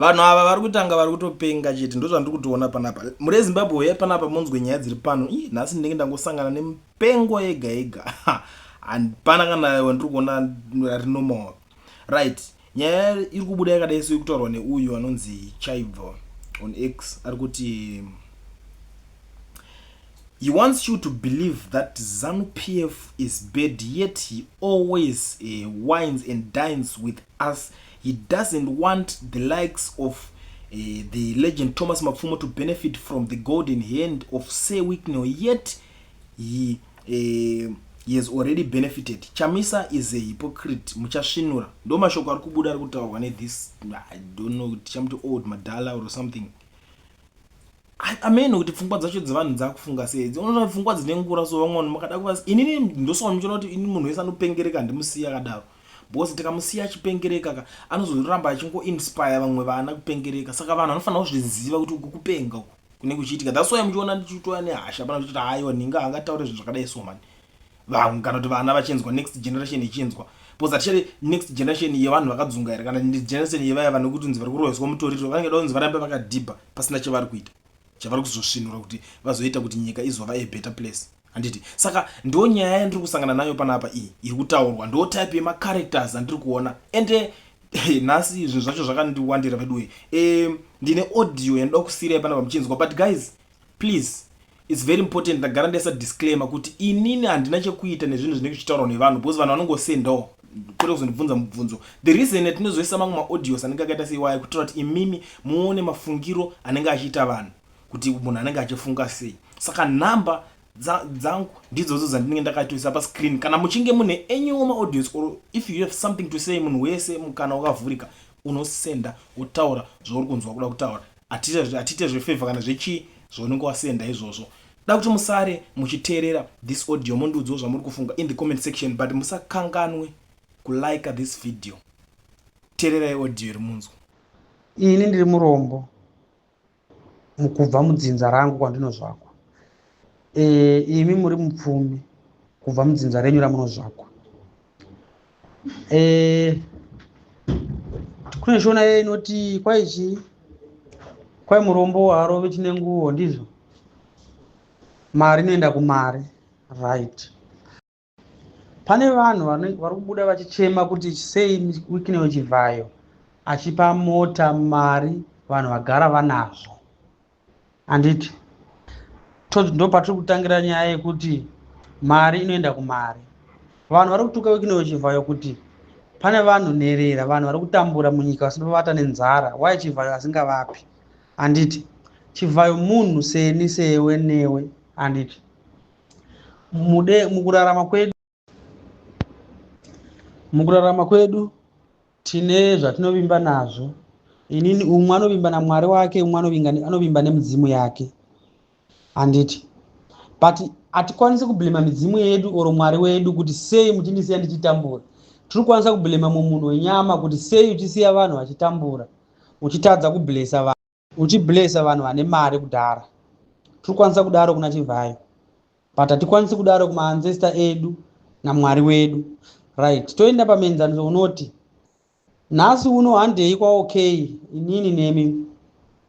vanhu ava vari kutanga vari kutopenga chete, ndozvandiri kutoona panapa. Muri Zimbabwe panapa munzwe nyaya dziri pano. Nhasi ndinenge ndangosangana nemupengo yega yega. Hapana kana wandiri kuona rinomawa. Right. Nyaya iri kubuda yakadai sekutaurwa neuyu anonzi Chaivo on X ari kuti he wants you to believe that ZANU-PF is bad, yet he always wines and dines with us. He doesn't want the likes of the legend Thomas Mapfumo to benefit from the golden hand of Sir Wicknell, yet he has already benefited. Chamisa is a hypocrite. Muchashinura. Ndo mashoko ari kubuda ari kutaurwa this, I don't know, chamuti old madala or something. Ameno kuti pfungwa dzacho dzevanhu dzakufunga sei. Unoona pfungwa dzine ngura so vamwe makada kuvasi. Inini ndosoona muchiona kuti ini munhu wese anopengereka ndimusiya akadaro. Bosi tikamusiya achipengereka anozoramba achingo inspire vamwe vana kupengereka. Saka vanhu vanofanira kuzviziva kuti kupenga uku kune kuchiitika. That's why muchiona ndichitoya nehasha pana kuti aiwa ninga angataure zvinhu zvakadai so man. Vanhu kana kuti vana vachinzwa next generation ichinzwa. Bosi atichari next generation yevanhu vakadzunga here kana generation yevaya vanokuti nzi vari kuroheswa mutoriro vanenge donzi varambe vakadhibha pasina chavari kuita. Chavari kuzosvinura kuti vazoita kuti nyika izova a better place. Handiti. Saka ndo nyaya yandiri kusangana nayo panapa iyi iri kutaurwa. Ndo type yema characters andiri kuona. Ende nhasi zvinhu zvacho zvakandiwandira pedu. Ndine audio yandoda kusira panapa muchinzwa, but guys please it's very important ndagara ndaisa disclaimer kuti inini handina chekuita nezvinhu zvinenge zvichitaurwa nevanhu because vanhu vanongosendawo kwete kuzondibvunza mubvunzo. The reason yatinozoisa mamwe maaudios anenge akaita seiwaya kutaura kuti imimi muone mafungiro anenge achiita vanhu kuti munhu anenge achifunga sei. Saka namba dzangu ndidzodzo dzandinenge ndakatoisa pa screen. Kana muchinge mune enyiwo maaudios or if you have something to say, munhu wese mukana wakavhurika unosenda utaura zvauri kunzwa kuda kutaura. Atite zvefavor kana zvechi zvaunenge wasenda izvozvo. Da kuti musare muchiteerera this audio mondudzo zvamuri kufunga in the comment section, but musakanganwe kulike this video. Teerera audio iri munzwa. Ini ndiri murombo mukubva mudzinza rangu kwandinozvakwa. Imi muri mupfumi kubva mudzinza renyu ramunozvakwa. Kune shona inoti kwaichi kwai murombo harove chine nguo ndizvo. Mari inoenda kumari. Right. Pane vanhu vari kubuda vachichema kuti sei Wicknell Chivayo achipa mota mari vanhu vagara vanazvo. Handiti. Ndo patiri kutangira nyaya yekuti mari inoenda kumari. Vanhu vari kutuka Wicknell Chivayo kuti pane vanhu nherera, vanhu vari kutambura munyika vasinobata nenzara. Why Chivayo asingavapi? Handiti. Chivayo munhu seni sewe newe. Handiti. Mukurarama kwedu tine zvatinovimba nazvo. Inini umwe anovimba naMwari wake, umwe anovimba nemidzimu yake. Handiti. But hatikwanisi kublema midzimu yedu oro Mwari wedu kuti sei muchindisiya ndichitambura. Tiri kwanisa kublema munhu wenyama kuti sei uchisiya vanhu vachitambura. Uchitadza kublesa vanhu. Uchiblesa vanhu vane mari kudhara. Tiri kwanisa kudaro kuna Chivayo. But hatikwanisi kudaro kuma ancestor edu naMwari wedu. Right. Toenda pamenzaniso unoti nhasi uno handei kwa okay inini nemi.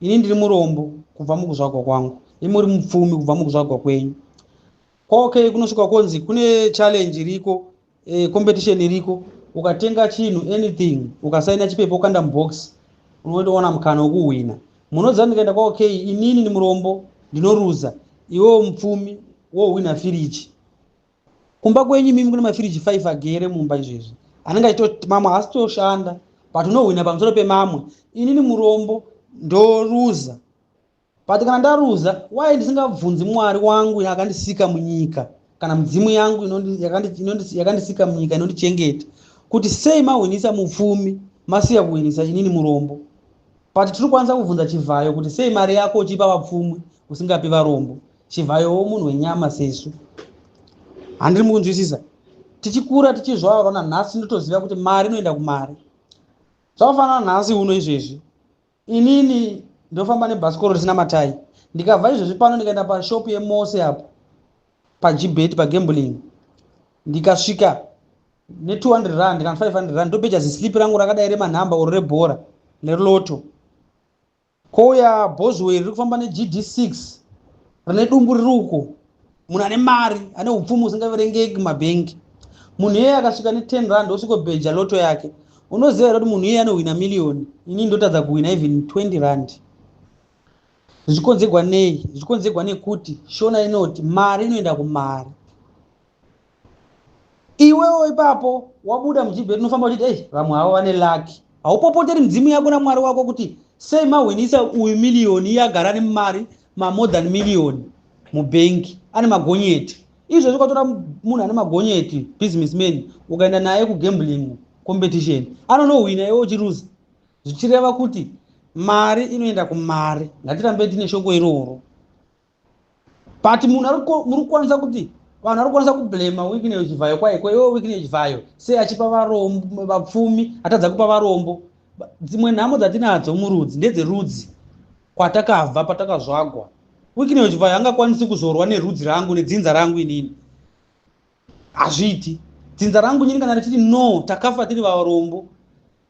Ini ndiri murombo kubva mukuzvagwa kwangu. Imi muri mupfumi kubva mukuzvagwa kwenyu. Kwa okay kunosvika konzi kune challenge iriko, competition iriko. Ukatenga chinhu anything, ukasaina chipepa ukanda mubox, unotoona mukana wekuwina. Munodza ndikaenda kwa okay inini ni murombo ndinoruza. Iwewe mupfumi wowina firiji. Kumba kwenyu mimi kuna mafiriji 5 agere mumba izvezvi. Anenge achitoti mamwe asitoshanda, but unowina pamusoro pemamwe. Inini murombo ndoruza. But kana ndaruza, why ndisingabvunzi Mwari wangu yakandisika munyika kana midzimu yangu yakandisika munyika inondichengeta kuti sei mawinisa mupfumi masiya kuwinisa inini murombo. But tiri kwanisa kubvunza Chivayo kuti sei mari yako uchipa vapfumi usingapi varombo. Chivayo munhu wenyama sesu. Handiri mukunzwisisa. Tichikura tichizvarwa nhasi ndotoziva kuti mari inoenda kumari. Zvakafanana nhasi uno izvezvi. Inini ndofamba nebhasikoro risina matai. Ndikabva izvezvi pano ndikaenda pashop yeMose apo pajibet pagambling. Ndikasvika ne200 rand kana 500 rand ndopecha zislip rangu rakadai remanhamba oro rebhora neroto. kouya Boswell riri kufamba neGD6 rine dumbu riri uko, munhu ane mari ane upfumi usingaverengeki mabhengi. Munhu iyeye akasvika ne10 rand osvikobheja loto yake, unoziva here kuti munhu iyeye anohwina miliyoni. Ini ndotadza kuhwina even 20 rand. Zvichikonzerwa nei? Zvichikonzerwa nekuti shona inoti mari inoenda kumari. Iwewo ipapo wabuda mujibheri unofamba uchiti vamwe havo vane laki. Haupopoteri mdzimu yako namwari wako kuti sei mahwinisa uyu miliyoni, iye agara nemari more than miliyoni mubhengi, ane magonyeti. Izvozvo ukatora munhu ane magonyeti, businessman, ukaenda naye kugambling competition, anonohwina iwe uchiruza. Zvichireva kuti mari inoenda kumari. Ngatirambe tine shoko iroro. But munhu muri kukwanisa kuti vanhu vari kukwanisa kublema Wycliffe Chivayo kwaiko, iwe Wycliffe Chivayo sei achipa varombo vapfumi, atadza kupa varombo. Dzimwe nhamo dzatinadzo murudzi ndedzerudzi kwatakabva patakazvagwa. Wycliffe Chivayo angakwanisi kuzorwa nerudzi rangu nedzinza rangu inini. Hazviti. Dzinza rangu nyini kana richiti no, takafa tiri varombo,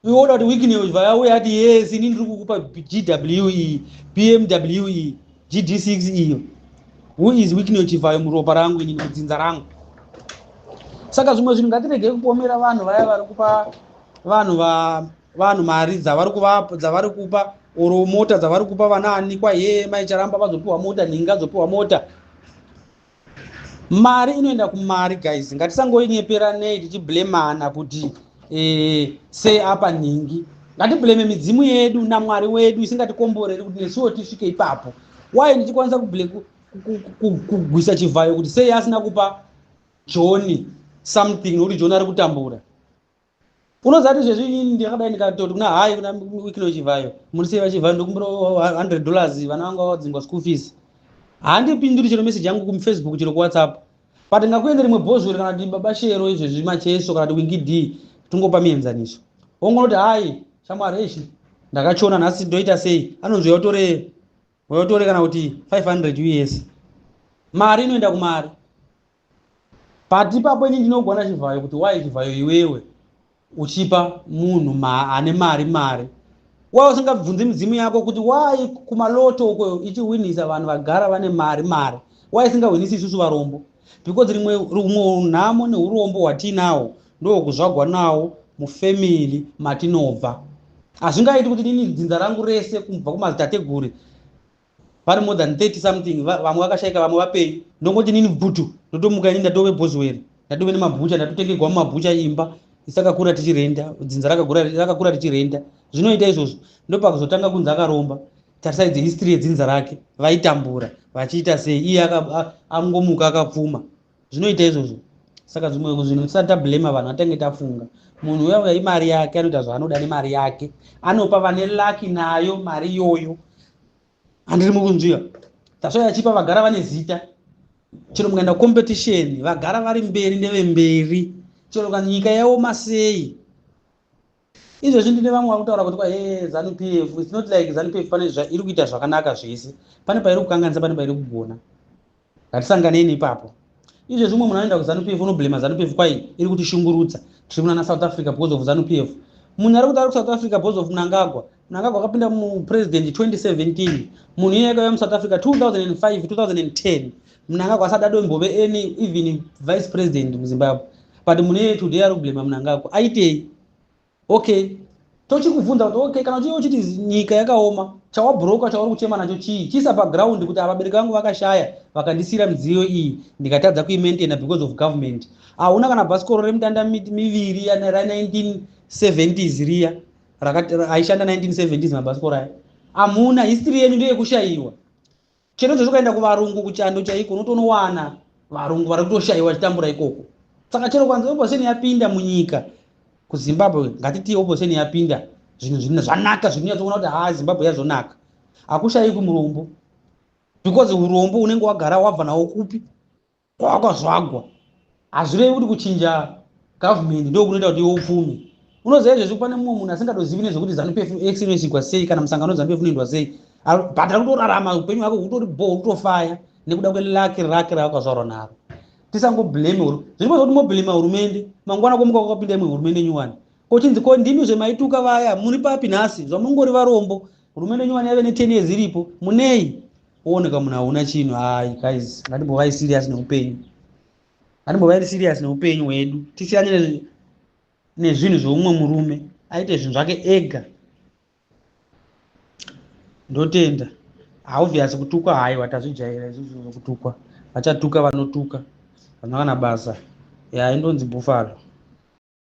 iwoda kuti Wycliffe Chivayo auye ati yes, inini ndiri kukupa GWE, BMW, GD6 iyo. Who is Wycliffe Chivayo muropa rangu inini, mudzinza rangu? Saka zvimwe zvinhu ngatirege kupomera vanhu vaya vari kupa vanhu mari dzavari kupa oro mota dzavari kupa vanani, kwa maicharamba vazopiwa mota, ninga zopiwa mota. Mari inoenda kumari guys. Ngatisangoinyeperanei tichiblemana kuti sei apa ningi. Ngatibleme midzimu yedu namwari wedu isingatikomboreri kuti nesuwo tisvike ipapo. Why ndichikwanisa kugwisa Chivayo kuti sei asina kupa John something nokuti John ari kutambura. Unoziva kuti zvezvi ndakadai ndikatoti kuna hai kuna Wycliffe Chivayo, muri sei vaChivayo ndokumbira $100 vana vanga vadzingwa school fees. Handipinduri chero message yangu kumFacebook chero kuWhatsApp. But ngakuende rimwe Boswell kana kuti baba Shero izvezvi macheso kana kuti Wingy D tungopa mienzaniso. Ongonoti hai shamwari eshi ndakachona nhasi ndoita sei, anonzi yotore kana kuti 500 US. Mari inoenda kumari. But ipapo ini ndinogona Chivayo kuti why Chivayo iwewe uchipa munhu ane mari. Why usingabvunzi midzimu yako kuti why kumaloto uko ichiwinisa vanhu vagara vane mari. Why isingawinisi isusu varombo? Because rimwe nhamo neurombo hwatinahwo ndo kuzvagwa nawo mufamily matinobva. Hazvingaiti kuti nini dzinza rangu rese kubva kumadzitateguri vari more than 30 something, vamwe vakashaika vamwe vapei, ndongoti nini bhutu ndotomuka inini ndatove Boswell, ndatove nemabhucha, ndatotengerwa mumabhucha imba isakakura tichirenda, dzinza rakakura tichirenda. Zvinoita izvozvo ndopakuzotanga kunzi akaromba. Tarisaidze history yedzinza rake, vaitambura vachiita sei, iye angomuka akapfuma. Zvinoita izvozvo. Saka zvimwe zvinhu tisati tablema vanhu atange tafunga. Munhu uya imari yake anoita zvaanoda nemari yake, anopa vane laki nayo mari iyoyo. Handiri mukunzviwa. Tasvaya achipa vagara vane zita. Chero mukaenda competition vagara vari mberi nevemberi. Chero nyika yaoma sei. Izvozvi ndine vamwe vakutaura kuti ZANU-PF, it's not like ZANU-PF pane iri kuita zvakanaka zvese. Pane pairi kukanganisa, pane pairi kugona. Ngatisanganeni ipapo. Izvozvi umwe munhu anoenda kuZANU-PF unoblema ZANU-PF kwai iri kutishungurudza. Tiri kunana South Africa because of ZANU-PF. Munhu ari kuti ari kuSouth Africa because of Mnangagwa akapinda mupresident 2017. Munhu iye akauya muSouth Africa 2005 2010. Mnangagwa asati adombove any even vice president muZimbabwe. But munhu iye today ari kublema Mnangagwa. Aitei? Okay, tochikubvunza kuti okay, kana uchiyo uchiti nyika yakaoma, chawabhuroka chauri kuchema nacho chii? Chisa paground kuti vabereki vangu vakashaya vakandisira midziyo iyi ndikatadza kuimaintaina because of government. Hauna kana bhasikoro remidanda miviri ra 1970s riya aishanda 1970s mabhasikoro aya. Hamuna. History yenu ndiyo yekushayiwa. Chero zvokaenda kuvarungu kuchando chaiko unotonowana varungu vari kutoshayiwa chitambura ikoko. Saka chero kwanza opposition yapinda munyika kuZimbabwe, ngatiti opposition yapinda, zvinhu zvanaka zvinonyatsoona kuti Zimbabwe yazonaka. Hakushayi kumurombo. Because urombo unenge wagara wabva nawo kupi? Kwakazvagwa. Hazvirevi kuti kuchinja government ndio kunoita kuti iwe upfume. Unoziva izvozvo pane mumwe munhu asingadozivi nezvekuti ZANU-PF X inoisigwa sei kana musangano ZANU-PF unoindwa sei. But ari kutorarama upenyu hwake hutori hutofaya nekuda kwelake rake raakazvarwa naro. Tisangoblame zviripo kuti moblema hurumende, mangwana komuka kwakapinda imwe hurumende nyuwani. Kochinzi ko ndimi zvemaituka vaya muri papi nhasi, zvamungori varombo. hurumende nyuwani yave ne 10 years iripo munei ooneka munhu hauna chinhu. Hai guys, ngatimbovai serious neupenyu, ngatimbovai serious neupenyu hwedu, tisiyane nezvinhu zveumwe murume aite zvinhu zvake ega. Ndotenda obvious kutukwa, haiwa tazvijaira izvozvo kutukwa, vachatuka vanotuka, vana basa inonzi Buffalo.